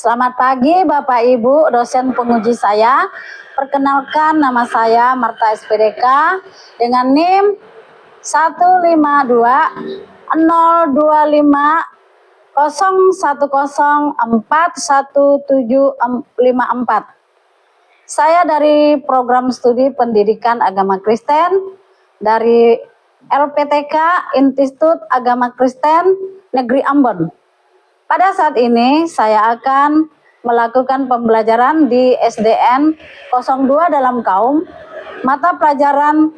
Selamat pagi Bapak Ibu dosen penguji saya. Perkenalkan nama saya Marta SPDK dengan NIM 152-025-01041541754. Saya dari program studi pendidikan agama Kristen dari LPTK Institut Agama Kristen Negeri Ambon. Pada saat ini saya akan melakukan pembelajaran di SDN 02 dalam kaum mata pelajaran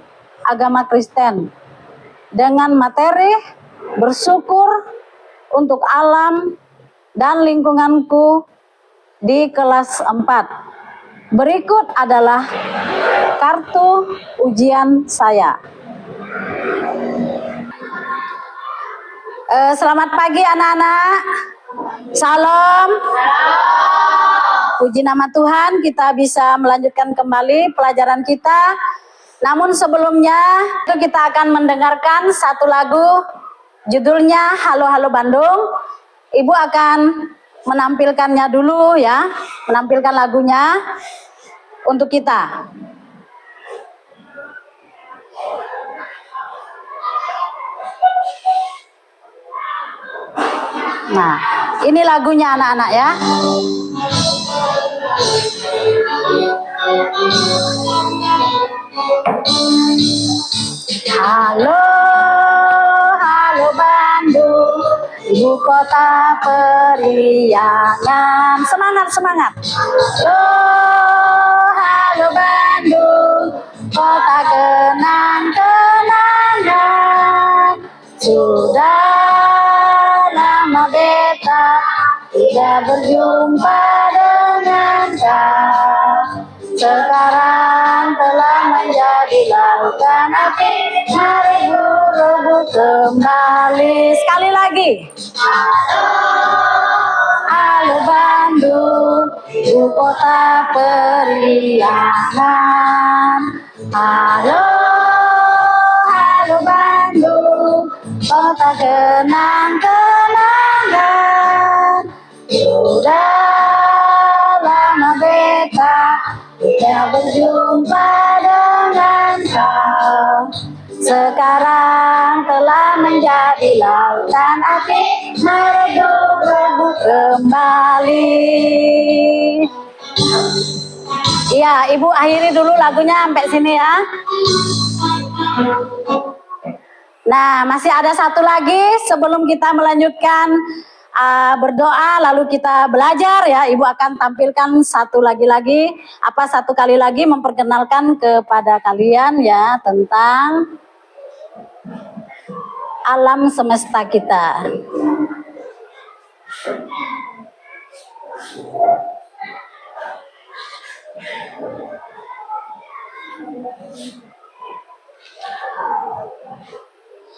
agama Kristen dengan materi bersyukur untuk alam dan lingkunganku di kelas 4. Berikut adalah kartu ujian saya. Selamat pagi anak-anak. Salam. Puji nama Tuhan, kita bisa melanjutkan kembali pelajaran kita. Namun sebelumnya kita akan mendengarkan satu lagu, judulnya Halo Halo Bandung. Ibu akan menampilkannya dulu ya, menampilkan lagunya untuk kita. Nah, ini lagunya anak-anak ya. Halo, halo Bandung, ibu kota periangan. Semangat, semangat. Halo, halo Bandung, kota kenang-kenangan. Sudah lama beta tidak berjumpa dengan kau. Sekarang telah menjadi lautan api, mari berebut kembali. Sekali lagi. Halo, halo Bandung, ibu kota periangan. Halo, halo Bandung, kota kenang-kenangan. Sudah lama beta tidak berjumpa dengan kau. Sekarang telah menjadi lautan api, meredup-redup kembali. Iya, Ibu akhiri dulu lagunya sampai sini ya. Nah, masih ada satu lagi sebelum kita melanjutkan berdoa lalu kita belajar ya. Ibu akan tampilkan satu kali lagi memperkenalkan kepada kalian ya tentang alam semesta kita.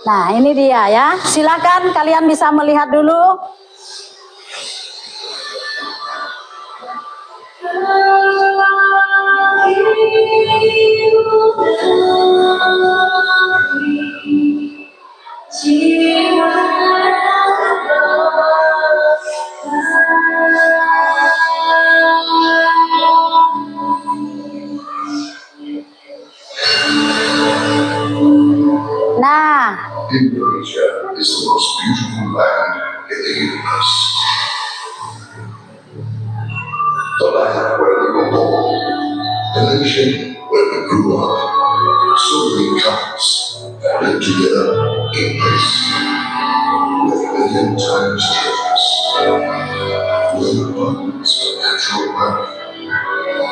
Nah, ini dia ya. Silakan kalian bisa melihat dulu. Nah, Indonesia is the most beautiful land in the universe. The land where we were born, the nation where we grew up. So many tribes that live together in peace, with a million times difference. With an abundance of natural wealth,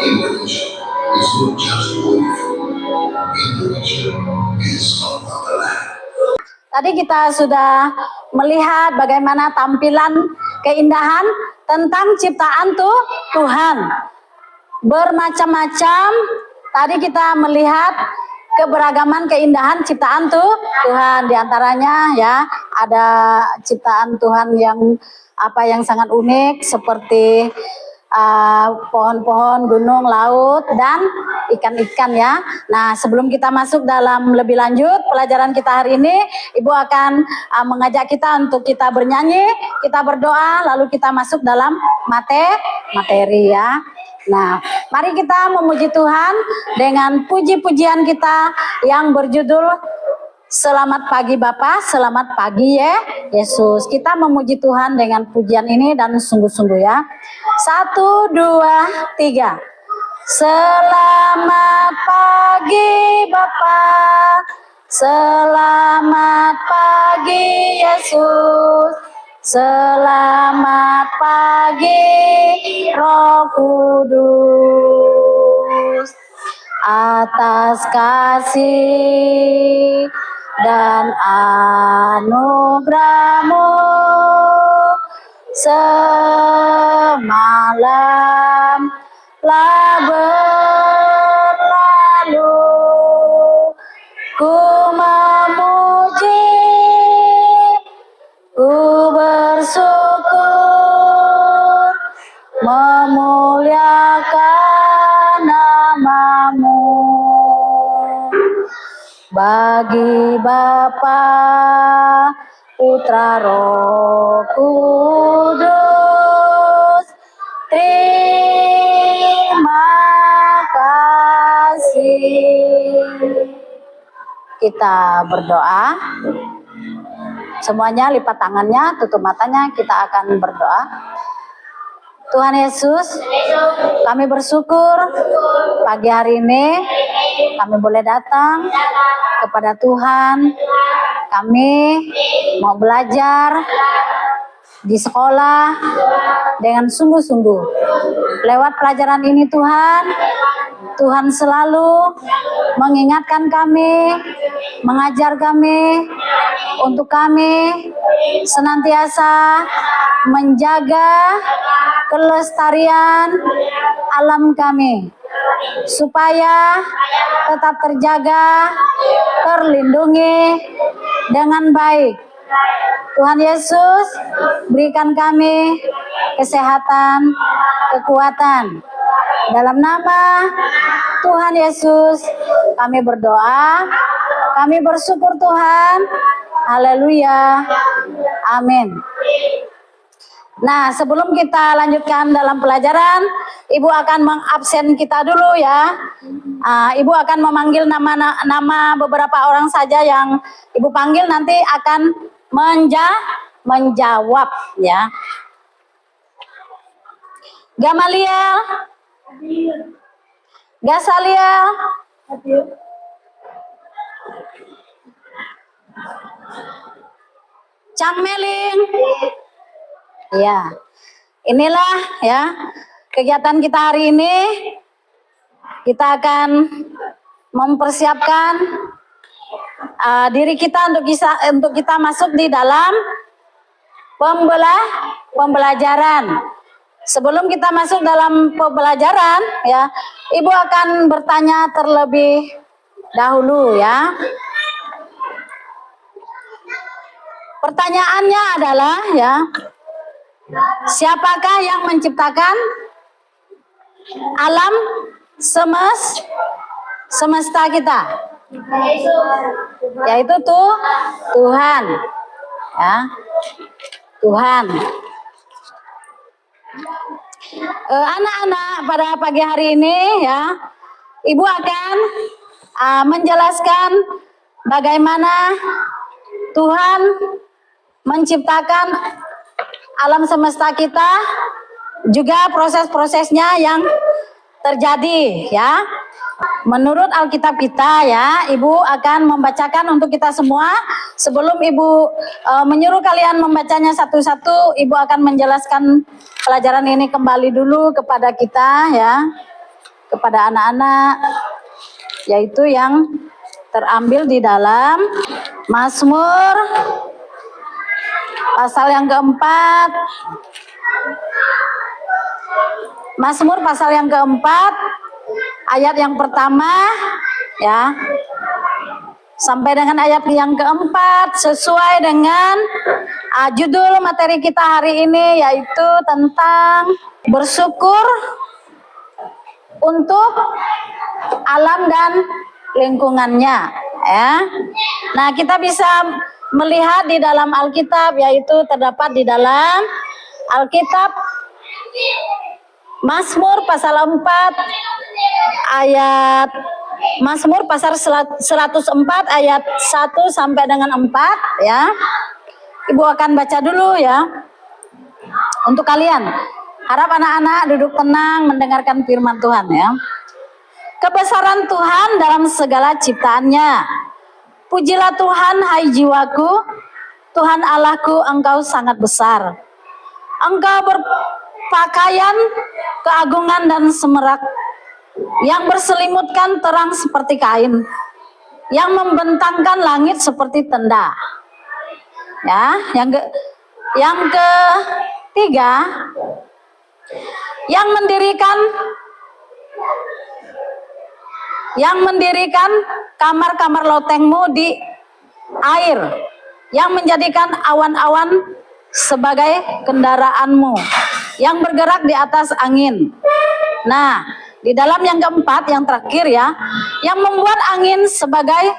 Indonesia is not just wonderful. Indonesia is our motherland. tadi kita sudah melihat bagaimana tampilan keindahan tentang ciptaan Tuhan. Bermacam-macam, tadi kita melihat keberagaman keindahan ciptaan Tuhan. Di antaranya ya, ada ciptaan Tuhan yang sangat unik seperti pohon-pohon, gunung, laut, dan ikan-ikan ya. Nah, sebelum kita masuk dalam lebih lanjut pelajaran kita hari ini, Ibu akan mengajak kita untuk kita bernyanyi, kita berdoa, lalu kita masuk dalam materi ya. Nah, mari kita memuji Tuhan dengan puji-pujian kita yang berjudul Selamat pagi Bapa, selamat pagi ya Yesus. Kita memuji Tuhan dengan pujian ini dan sungguh-sungguh ya. 1, 2, 3. Selamat pagi Bapa, selamat pagi Yesus, selamat pagi Roh Kudus. Atas kasih dan anugerah-Mu semalam telah berlalu, ku memuji, ku bersyukur, memuliakan nama-Mu. Bagi Bapa, Putra, Roh Kudus, terima kasih. Kita berdoa. Semuanya lipat tangannya, tutup matanya, kita akan berdoa. Tuhan Yesus, kami bersyukur pagi hari ini kami boleh datang kepada Tuhan. Kami mau belajar di sekolah dengan sungguh-sungguh. Lewat pelajaran ini Tuhan, Tuhan selalu mengingatkan kami, mengajar kami, untuk kami senantiasa menjaga kelestarian alam kami, supaya tetap terjaga, terlindungi dengan baik. Tuhan Yesus, berikan kami kesehatan, kekuatan. Dalam nama Tuhan Yesus, kami berdoa, kami bersyukur Tuhan. Haleluya. Amin. Nah, sebelum kita lanjutkan dalam pelajaran, Ibu akan mengabsen kita dulu ya. Ibu akan memanggil nama beberapa orang saja yang Ibu panggil, nanti akan menjawab ya. Gamaliel, Gasaliel, Cangmeling. Ya, inilah ya kegiatan kita hari ini. Kita akan mempersiapkan diri kita untuk kita masuk di dalam pembelajaran. Sebelum kita masuk dalam pembelajaran, ya, Ibu akan bertanya terlebih dahulu ya. Pertanyaannya adalah ya, siapakah yang menciptakan alam semesta kita? Yaitu Tuhan. Ya. Tuhan. Anak-anak, pada pagi hari ini ya, Ibu akan menjelaskan bagaimana Tuhan menciptakan alam semesta kita, juga proses-prosesnya yang terjadi ya. Menurut Alkitab kita ya, Ibu akan membacakan untuk kita semua. Sebelum Ibu menyuruh kalian membacanya satu-satu, Ibu akan menjelaskan pelajaran ini kembali dulu kepada kita ya, kepada anak-anak, yaitu yang terambil di dalam Mazmur pasal yang keempat. Mazmur pasal yang keempat, ayat yang pertama ya, sampai dengan ayat yang keempat, sesuai dengan Judul materi kita hari ini yaitu tentang bersyukur untuk alam dan lingkungannya, ya. Nah, kita bisa melihat di dalam Alkitab, yaitu terdapat di dalam Alkitab Mazmur pasal 4 ayat Mazmur pasal 104 ayat 1 sampai dengan 4, ya. Ibu akan baca dulu ya untuk kalian. Harap anak-anak duduk tenang mendengarkan firman Tuhan, ya. Kebesaran Tuhan dalam segala ciptaannya. Pujilah Tuhan, hai jiwaku. Tuhan Allahku, Engkau sangat besar. Engkau berpakaian keagungan dan semerak, yang berselimutkan terang seperti kain, yang membentangkan langit seperti tenda. Ya, yang ketiga, yang mendirikan kamar-kamar lotengmu di air, yang menjadikan awan-awan sebagai kendaraanmu, yang bergerak di atas angin. Nah, di dalam yang keempat, yang terakhir ya, yang membuat angin sebagai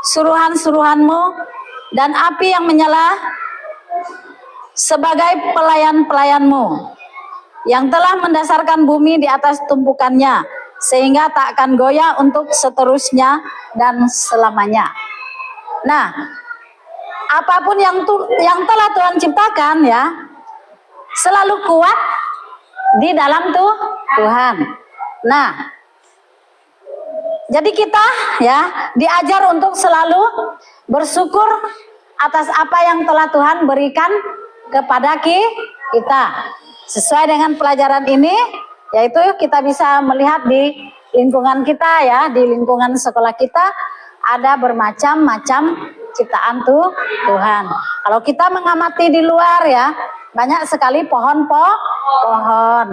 suruhan-suruhanmu, dan api yang menyala sebagai pelayan-pelayanmu, yang telah mendasarkan bumi di atas tumpukannya, sehingga tak akan goyah untuk seterusnya dan selamanya. Nah, apapun yang telah Tuhan ciptakan, ya, selalu kuat di dalam Tuhan. Nah, jadi kita ya diajar untuk selalu bersyukur atas apa yang telah Tuhan berikan kepada kita. Sesuai dengan pelajaran ini, yaitu kita bisa melihat di lingkungan kita, ya, di lingkungan sekolah kita ada bermacam-macam ciptaan Tuhan. Kalau kita mengamati di luar, ya, banyak sekali pohon-pohon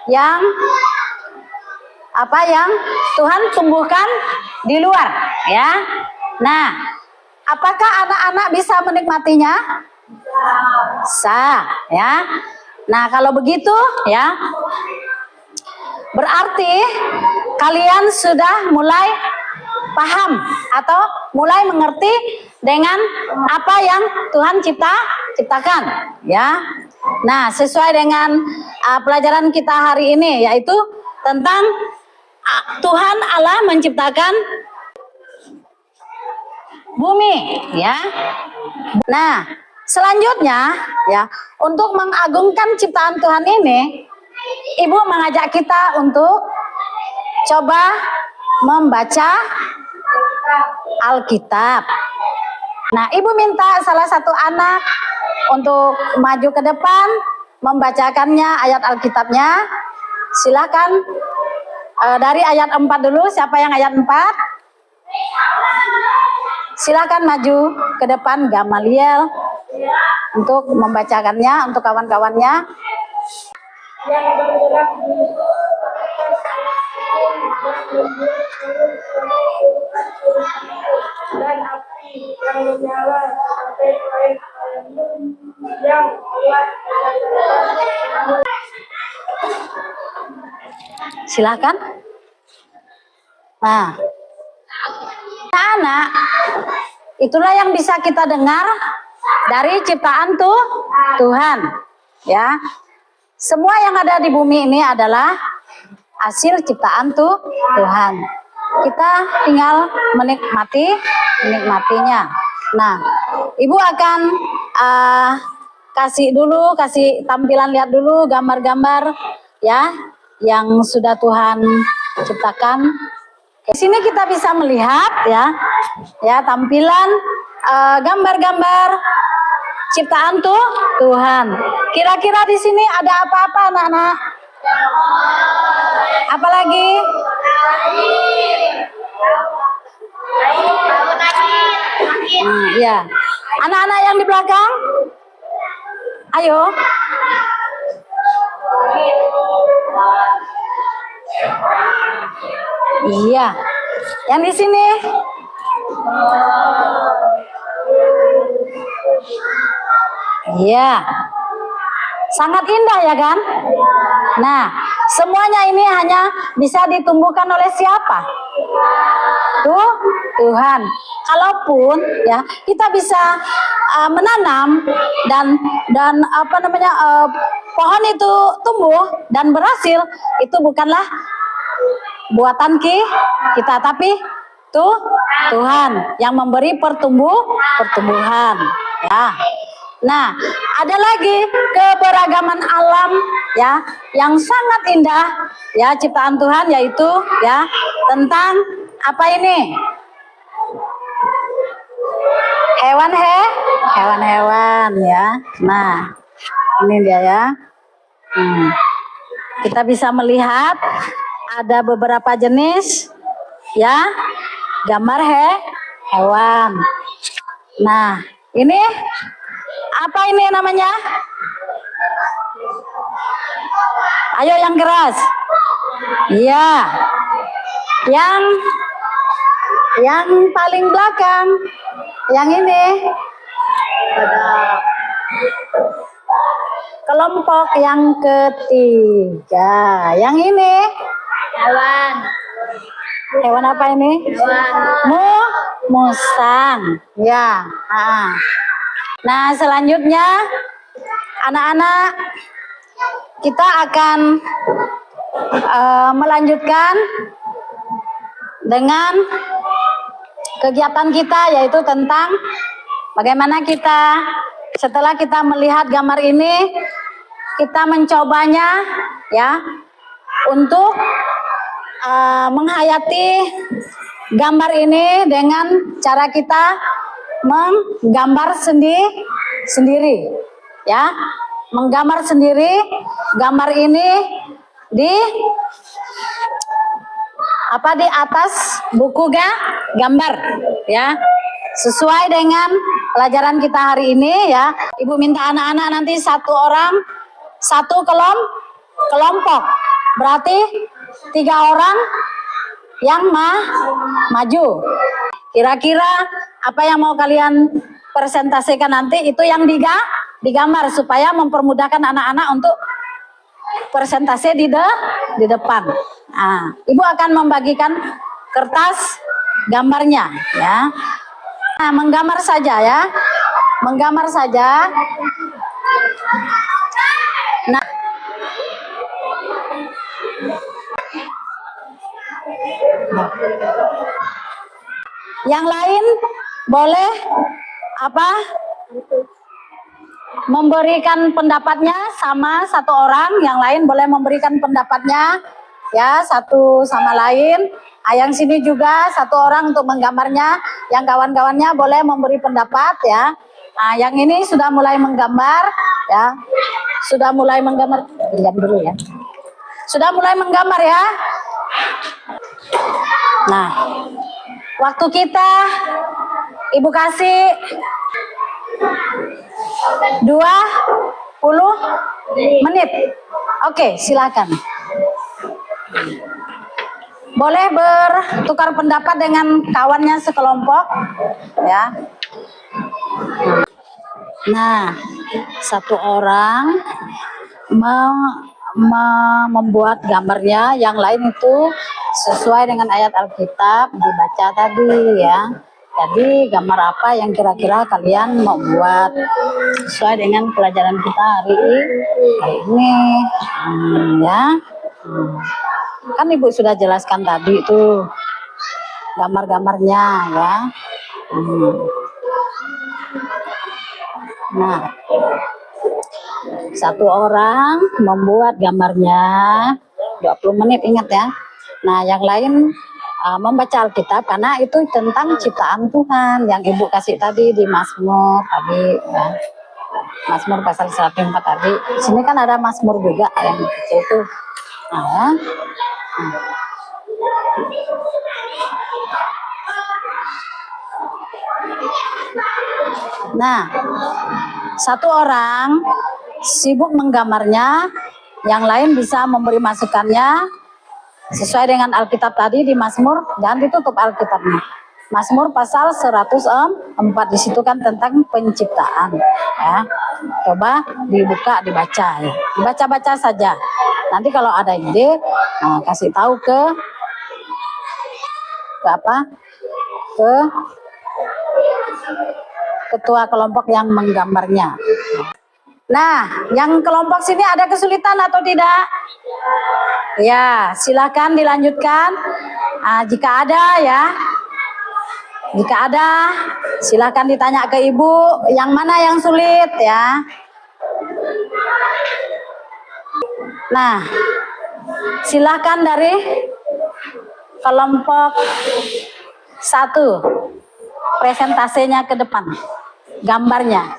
yang Tuhan tumbuhkan di luar, ya. Nah, apakah anak-anak bisa menikmatinya? Bisa, ya. Nah, kalau begitu, ya, berarti kalian sudah mulai paham atau mulai mengerti dengan apa yang Tuhan ciptakan, ya. Nah, sesuai dengan pelajaran kita hari ini, yaitu tentang Tuhan Allah menciptakan bumi, ya. Nah, selanjutnya, ya, untuk mengagungkan ciptaan Tuhan ini, Ibu mengajak kita untuk coba membaca Alkitab. Nah, Ibu minta salah satu anak untuk maju ke depan membacakannya ayat Alkitabnya. Silakan dari ayat 4 dulu. Siapa yang ayat 4? Silakan maju ke depan Gamaliel untuk membacakannya untuk kawan-kawannya. Yang bergerak di dan api yang menyala sampai yang telah. Silakan. Nah, anak, itulah yang bisa kita dengar dari ciptaan Tuhan, ya. Semua yang ada di bumi ini adalah hasil ciptaan Tuhan. Kita tinggal menikmatinya. Nah, Ibu akan kasih tampilan, lihat dulu gambar-gambar, ya, yang sudah Tuhan ciptakan. Di sini kita bisa melihat, ya, tampilan gambar-gambar ciptaan Tuhan. Kira-kira di sini ada apa-apa, anak-anak? Apalagi? Ya. Anak-anak yang di belakang, ayo. Iya. Yang di sini? Iya. Sangat indah ya kan? Nah, semuanya ini hanya bisa ditumbuhkan oleh siapa? Tuhan. Kalaupun ya kita bisa menanam dan apa namanya pohon itu tumbuh dan berhasil, itu bukanlah buatan kita, tapi Tuhan yang memberi pertumbuhan ya. Nah, ada lagi keberagaman alam ya yang sangat indah ya ciptaan Tuhan, yaitu ya tentang apa ini? Hewan-hewan ya. Nah, ini dia ya. Kita bisa melihat ada beberapa jenis ya gambar hewan. Nah, ini apa ini namanya? Ayo yang keras. Iya. Yang paling belakang. Yang ini. Ada kelompok yang ketiga. Yang ini hewan apa ini? Musang. Ya. Nah, selanjutnya anak-anak kita akan melanjutkan dengan kegiatan kita, yaitu tentang bagaimana kita setelah kita melihat gambar ini, kita mencobanya ya untuk menghayati gambar ini dengan cara kita menggambar sendiri ya, menggambar sendiri gambar ini di atas buku gambar ya, sesuai dengan pelajaran kita hari ini ya. Ibu minta anak-anak nanti satu orang satu kelompok, berarti 3 orang yang maju. Kira-kira apa yang mau kalian presentasikan nanti itu yang digambar supaya mempermudahkan anak-anak untuk presentasi di depan. Nah, Ibu akan membagikan kertas gambarnya ya. Nah, menggambar saja ya. Menggambar saja. Nah, yang lain boleh memberikan pendapatnya sama satu orang, yang lain boleh memberikan pendapatnya ya satu sama lain. Yang sini juga satu orang untuk menggambarnya, yang kawan-kawannya boleh memberi pendapat ya. Nah, yang ini sudah mulai menggambar ya. Sudah mulai menggambar. Diam dulu ya. Sudah mulai menggambar ya. Nah, waktu kita Ibu kasih 20 menit. Oke, silakan. Boleh bertukar pendapat dengan kawannya sekelompok ya. Nah, satu orang membuat gambarnya, yang lain itu sesuai dengan ayat Alkitab dibaca tadi ya. Jadi gambar apa yang kira-kira kalian mau buat sesuai dengan pelajaran kita hari ini ya. Kan Ibu sudah jelaskan tadi itu gambar-gambarnya ya. Nah, satu orang membuat gambarnya 20 menit, ingat ya. Nah, yang lain membaca Alkitab, karena itu tentang ciptaan Tuhan yang Ibu kasih tadi di Mazmur tadi ya. Mazmur pasal 104 tadi. Sini kan ada Mazmur juga yang itu. Nah, satu orang sibuk menggambarnya, yang lain bisa memberi masukannya sesuai dengan Alkitab tadi di Mazmur, dan ditutup Alkitabnya. Mazmur pasal 104, di situ kan tentang penciptaan ya. Coba dibuka, dibaca ya. Dibaca-baca saja. Nanti kalau ada ide, kasih tahu ke apa? Ke ketua kelompok yang menggambarnya. Nah, yang kelompok sini ada kesulitan atau tidak? Ya, silakan dilanjutkan. Jika ada ya, jika ada, silakan ditanya ke ibu yang mana yang sulit ya. Nah, silakan dari kelompok 1 presentasenya ke depan, gambarnya.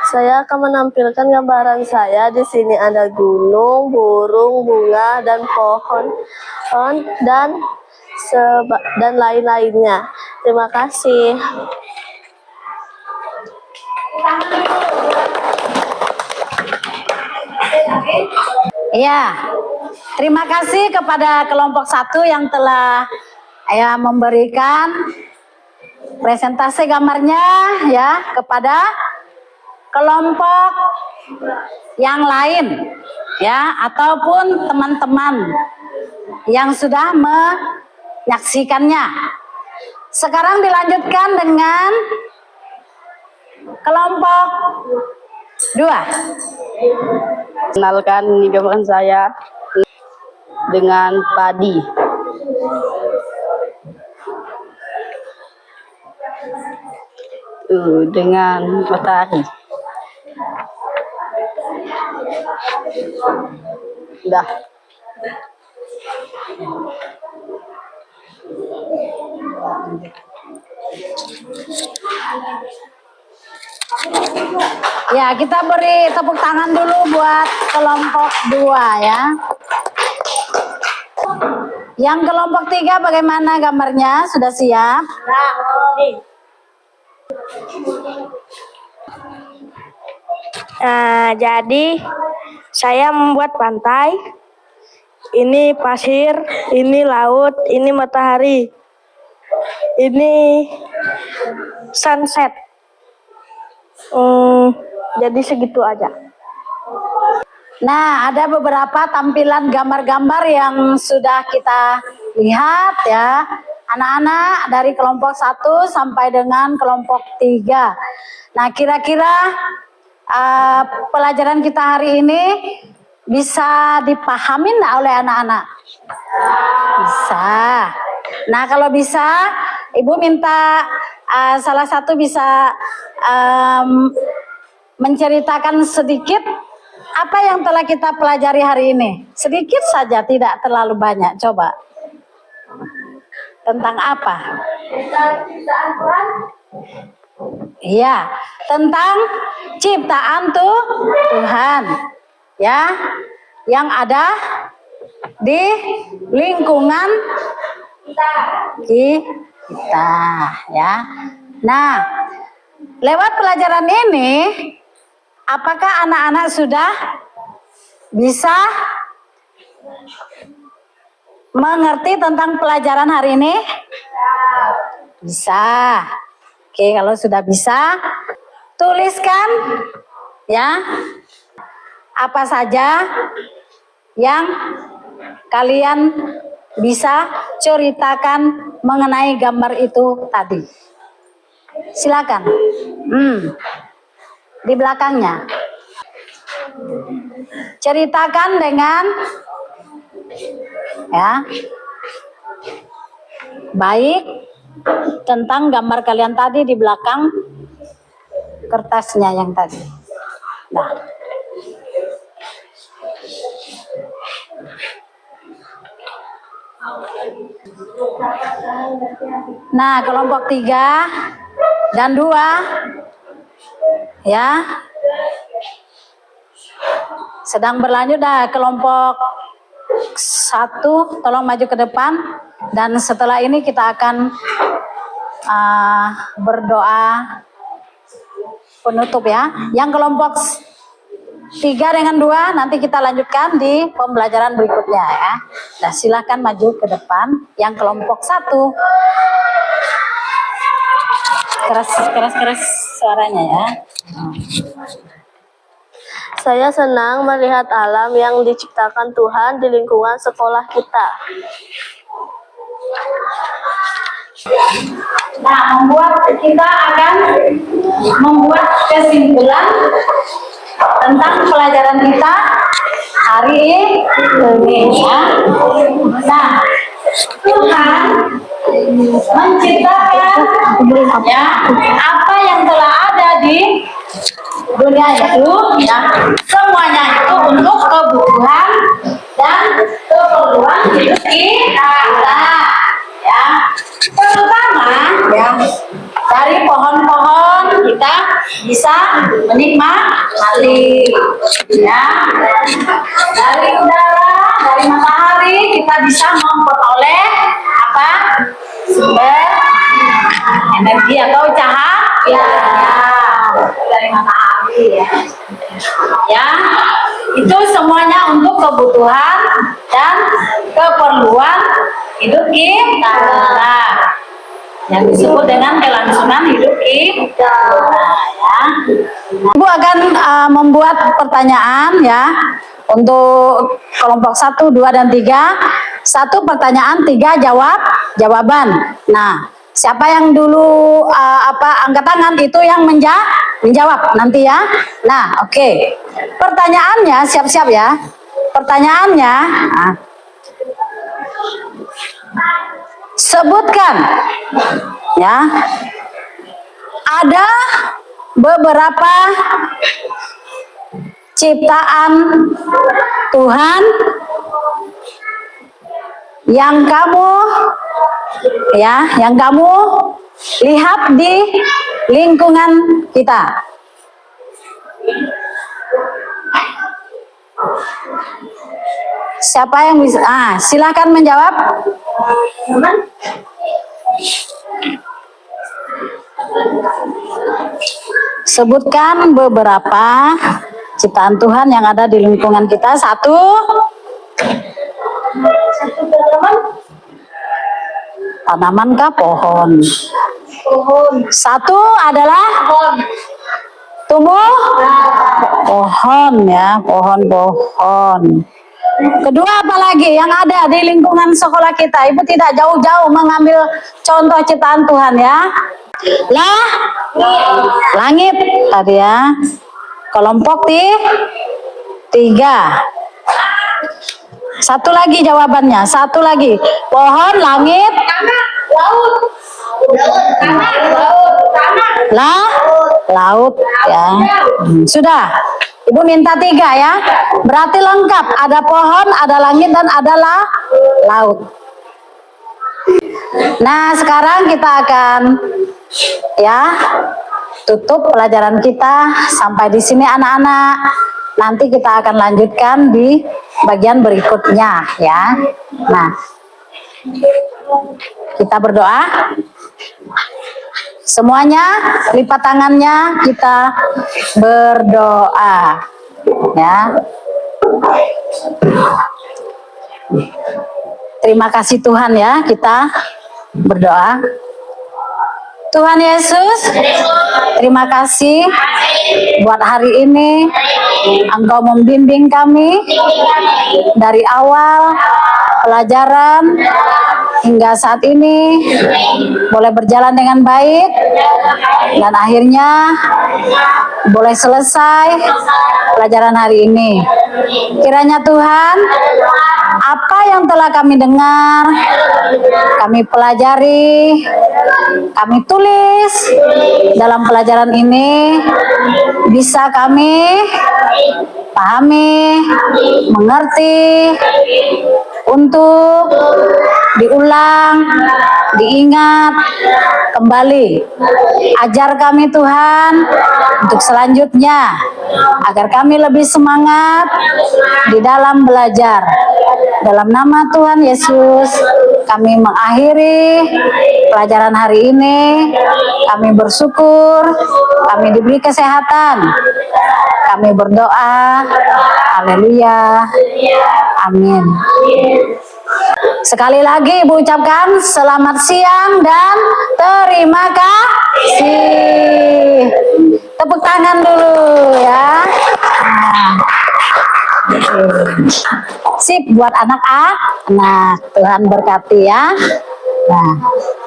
Saya akan menampilkan gambaran saya. Di sini ada gunung, burung, bunga, dan pohon, dan lain-lainnya. Terima kasih. Iya, terima kasih kepada kelompok 1 yang telah memberikan presentasi gambarnya ya kepada kelompok yang lain ya, ataupun teman-teman yang sudah menyaksikannya. Sekarang dilanjutkan dengan kelompok 2. Kenalkan, ini gambaran saya dengan padi. Dengan matahari. Udah. Ya, kita beri tepuk tangan dulu buat kelompok 2 ya. Yang kelompok 3 bagaimana gambarnya? Sudah siap? Jadi saya membuat pantai. Ini pasir, ini laut, ini matahari. Ini sunset. Jadi segitu aja. Nah, ada beberapa tampilan gambar-gambar yang sudah kita lihat ya. Anak-anak dari kelompok 1 sampai dengan kelompok 3. Nah, kira-kira pelajaran kita hari ini bisa dipahami nggak oleh anak-anak? Bisa. Nah, kalau bisa, Ibu minta salah satu bisa menceritakan sedikit apa yang telah kita pelajari hari ini. Sedikit saja, tidak terlalu banyak. Coba. Tentang apa? Iya, tentang ciptaan Tuhan. Ya, yang ada di lingkungan kita ya. Nah, lewat pelajaran ini apakah anak-anak sudah bisa mengerti tentang pelajaran hari ini? Bisa. Oke, kalau sudah bisa, tuliskan ya apa saja yang kalian bisa ceritakan mengenai gambar itu tadi. Silakan. Di belakangnya. Ceritakan dengan ya baik tentang gambar kalian tadi di belakang kertasnya yang tadi. Nah, kelompok 3 dan 2 ya sedang berlanjut. Kelompok 1 tolong maju ke depan, dan setelah ini kita akan berdoa penutup ya. Yang kelompok 3 dengan 2 nanti kita lanjutkan di pembelajaran berikutnya ya. Nah, silakan maju ke depan. Yang kelompok 1 keras. suaranya ya. Saya senang melihat alam yang diciptakan Tuhan di lingkungan sekolah kita. Nah, kita akan membuat kesimpulan tentang pelajaran kita hari ini ya. Nah, Tuhan menciptakan ya apa yang telah ada di dunia itu ya, semuanya itu untuk kebutuhan dan keperluan hidup kita ya, terutama ya dari pohon-pohon kita bisa menikmati ya, dari udara, dari matahari kita bisa memperoleh apa, sumber energi atau cahaya dari matahari ya, itu semuanya untuk kebutuhan dan keperluan hidup kita yang disebut dengan kelangsungan hidup kita ya. Ibu akan membuat pertanyaan ya untuk kelompok 1, 2, dan 3. 1 pertanyaan, 3 jawaban. Nah, siapa yang dulu angkat tangan itu yang menjawab nanti ya. Nah, oke. Pertanyaannya siap-siap ya. Pertanyaannya, sebutkan ya. Ada beberapa ciptaan Tuhan yang kamu lihat di lingkungan kita. Siapa yang bisa? Silakan menjawab. Sebutkan beberapa ciptaan Tuhan yang ada di lingkungan kita. 1. Tanaman kah? Pohon. 1 adalah tumbuh pohon ya, pohon. Kedua, apalagi yang ada di lingkungan sekolah kita? Ibu tidak jauh-jauh mengambil contoh ciptaan Tuhan ya. Langit tadi ya. Kelompok 3. 1 lagi jawabannya. 1 lagi. Pohon, langit, laut ya. Sudah. Ibu minta 3 ya. Berarti lengkap. Ada pohon, ada langit, dan ada laut. Nah, sekarang kita akan ya tutup pelajaran kita sampai di sini anak-anak. Nanti kita akan lanjutkan di bagian berikutnya ya. Nah, kita berdoa. Semuanya lipat tangannya, kita berdoa ya. Terima kasih Tuhan ya, kita berdoa. Tuhan Yesus, terima kasih buat hari ini. Engkau membimbing kami dari awal pelajaran hingga saat ini boleh berjalan dengan baik, dan akhirnya boleh selesai pelajaran hari ini. Kiranya Tuhan, apa yang telah kami dengar, kami pelajari, kami tulis dalam pelajaran ini, bisa kami pahami, mengerti, untuk diulang, diingat kembali. Ajar kami Tuhan untuk selanjutnya, agar kami lebih semangat di dalam belajar. Dalam nama Tuhan Yesus, kami mengakhiri pelajaran hari ini. Kami bersyukur, kami diberi kesehatan. Kami berdoa, haleluya, amin. Sekali lagi Ibu ucapkan selamat siang dan terima kasih. Tepuk tangan dulu ya. Nah. Sip buat anak anak. Tuhan berkati ya. Nah,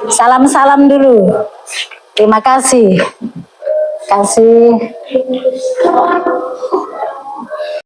salam-salam dulu. Terima kasih. Kasih.